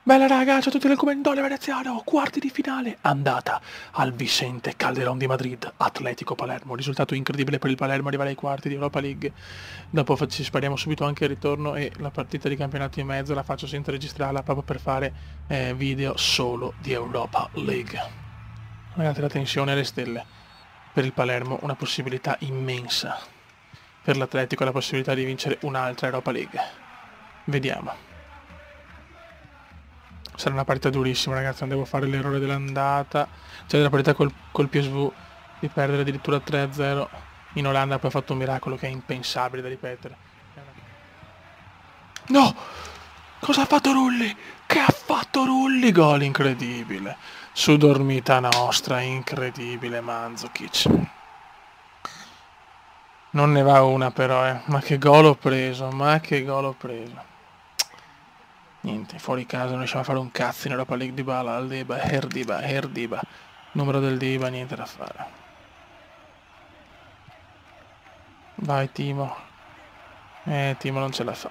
Bella raga, ciao a tutti del Comendone Veneziano, quarti di finale, andata al Vicente Calderón di Madrid, Atletico Palermo, risultato incredibile per il Palermo, arrivare ai quarti di Europa League, dopo ci spariamo subito anche il ritorno e la partita di campionato in mezzo la faccio senza registrarla proprio per fare video solo di Europa League. Ragazzi, la tensione alle stelle, per il Palermo una possibilità immensa, per l'Atletico la possibilità di vincere un'altra Europa League, vediamo. Sarà una partita durissima, ragazzi, non devo fare l'errore dell'andata. C'è della partita col PSV di perdere addirittura 3-0 in Olanda, poi ha fatto un miracolo che è impensabile da ripetere. No! Cosa ha fatto Rulli? Che ha fatto Rulli? Gol incredibile. Su dormita nostra, incredibile Mandzukic. Non ne va una però, Ma che gol ho preso, ma che gol ho preso. Niente, fuori casa non riusciamo a fare un cazzo in Europa League. Dybala, Aldeba, Herdiba. Numero del Diba, niente da fare. Vai Timo. Timo non ce la fa.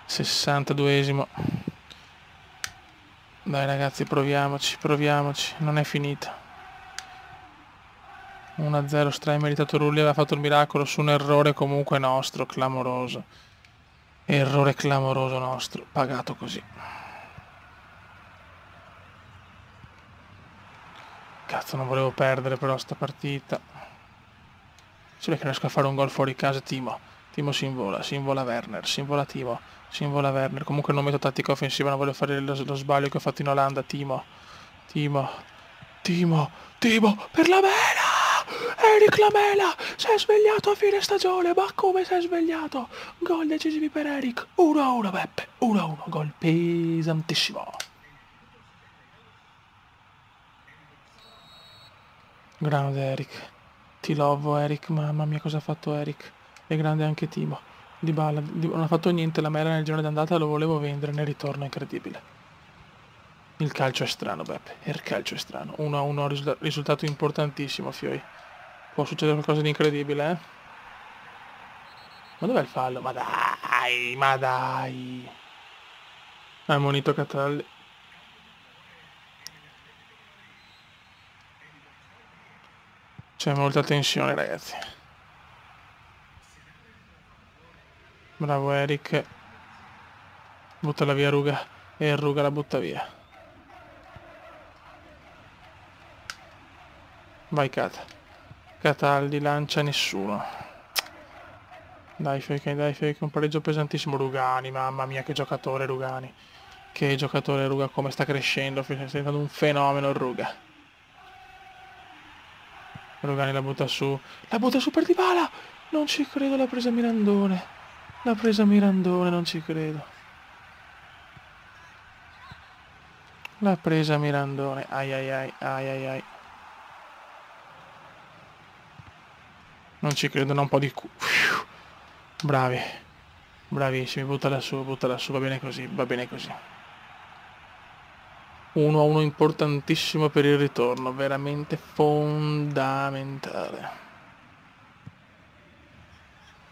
62esimo. Dai ragazzi, proviamoci. Non è finita. 1-0, strameritato Rulli, aveva fatto il miracolo su un errore comunque nostro, clamoroso. Errore clamoroso nostro, pagato così. Cazzo, non volevo perdere però sta partita. Solo che non riesco a fare un gol fuori casa. Timo si invola Werner, si invola Timo, si invola Werner. Comunque non metto tattica offensiva, non voglio fare lo sbaglio che ho fatto in Olanda. Timo, per la Mela! Eric Lamela si è svegliato a fine stagione, ma come si è svegliato? Gol decisivi per Eric, 1-1 Beppe, 1-1, gol pesantissimo. Grande Eric, ti lovo Eric, mamma mia cosa ha fatto Eric, è grande anche Timo. Dybala, non ha fatto niente, la Mela nel giorno d'andata lo volevo vendere, nel ritorno incredibile. Il calcio è strano Beppe, il calcio è strano, 1-1 risultato importantissimo Fioi. Può succedere qualcosa di incredibile, eh? Ma dov'è il fallo? Ma dai! Ha ammonito Cataldi. C'è molta tensione, ragazzi. Bravo Eric. Buttala via Ruga. E Ruga la butta via. Vai Cataldi lancia nessuno. Dai fake, un pareggio pesantissimo. Rugani, mamma mia che giocatore Rugani. Che giocatore Ruga, come sta crescendo, sta diventando un fenomeno Ruga. Rugani la butta su per Dybala. Non ci credo, l'ha presa Mirandone, non ci credo. L'ha presa Mirandone, ai. Non ci credo, non un po' di bravi, bravissimi, buttala su, va bene così. 1-1 importantissimo per il ritorno, veramente fondamentale.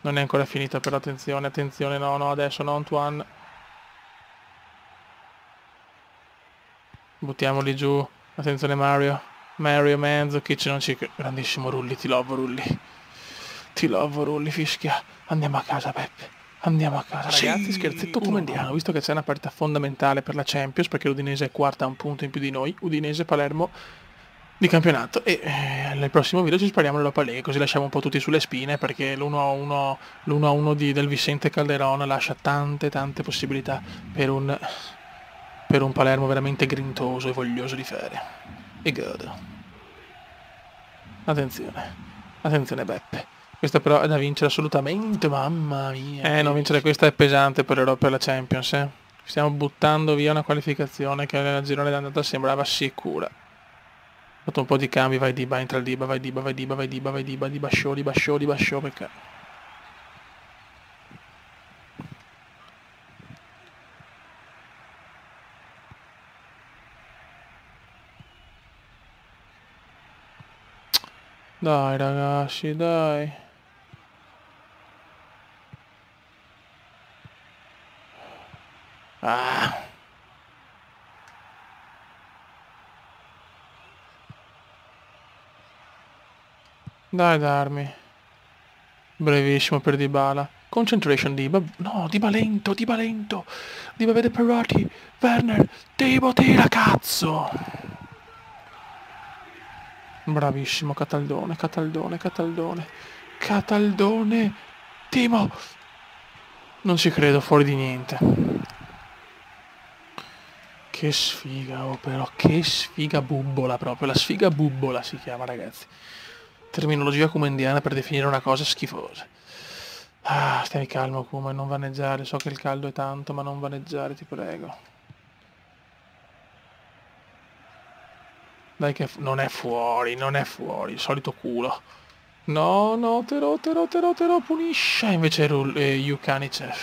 Non è ancora finita però, attenzione, no, adesso no Antoine. Buttiamoli giù, attenzione Mario Mandzukic, non ci credo, grandissimo Rulli, ti lovo Rulli, fischia, andiamo a casa Peppe. Andiamo a casa. Ragazzi, scherzetto comendiano, visto che c'è una partita fondamentale per la Champions, perché l'Udinese è quarta a un punto in più di noi, Udinese-Palermo di campionato, e nel prossimo video ci spariamo l'Europa League, così lasciamo un po' tutti sulle spine, perché l'1-1 del Vicente Calderón lascia tante possibilità per un Palermo veramente grintoso e voglioso di fare. E godo. Attenzione Beppe. Questa però è da vincere assolutamente, mamma mia. Non vincere questa è pesante per la Champions, Stiamo buttando via una qualificazione che nella girone d'andata sembrava sicura. Ho fatto un po' di cambi, vai Diba, entra il Diba, vai Diba, show, perché... Dai ragazzi, dai. Ah, Dai Darmi. Brevissimo per Dybala. Concentration Diba. No, Diba lento, Diba lento. Diba vede Perotti. Werner. Diba tira, cazzo. Bravissimo Cataldone, Cataldone, Cataldone. Cataldone. Timo. Non ci credo, fuori di niente. Che sfiga, oh, però, che sfiga bubbola proprio. La sfiga bubbola si chiama, ragazzi. Terminologia kumendiana per definire una cosa schifosa. Ah, stai calmo, Kuma, non vaneggiare. So che il caldo è tanto, ma non vaneggiare, ti prego. Dai che non è fuori, non è fuori, il solito culo. No, no, Tero, punisce. Invece Jukanic.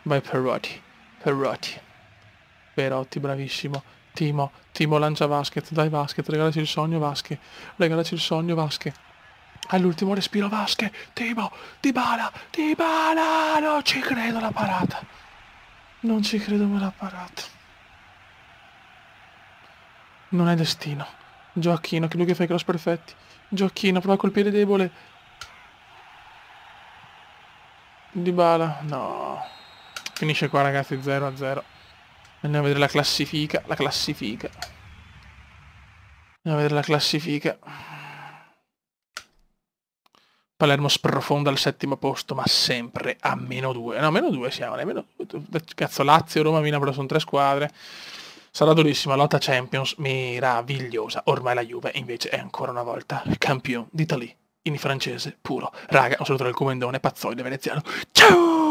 Vai Perotti, Perotti. Perotti, bravissimo. Timo lancia Vasquez, dai Vasquez, regalaci il sogno Vasquez. Regalaci il sogno Vasquez. All'ultimo respiro Vasquez. Timo, Dybala, Dybala, non ci credo la parata. Non ci credo me la parata. Non è destino. Gioacchino, che lui che fa i cross perfetti. Gioacchino, prova col piede debole. Dybala, no. Finisce qua ragazzi, 0-0. Andiamo a vedere la classifica, Andiamo a vedere la classifica. Palermo sprofonda al 7° posto, ma sempre a -2. No, -2 siamo, nemmeno... Cazzo, Lazio, Roma, Milan, però sono 3 squadre. Sarà durissima, lotta Champions, meravigliosa. Ormai la Juve invece è ancora una volta campione d'Italia, in francese puro. Raga, un saluto dal Comendone, pazzoide veneziano. Ciao!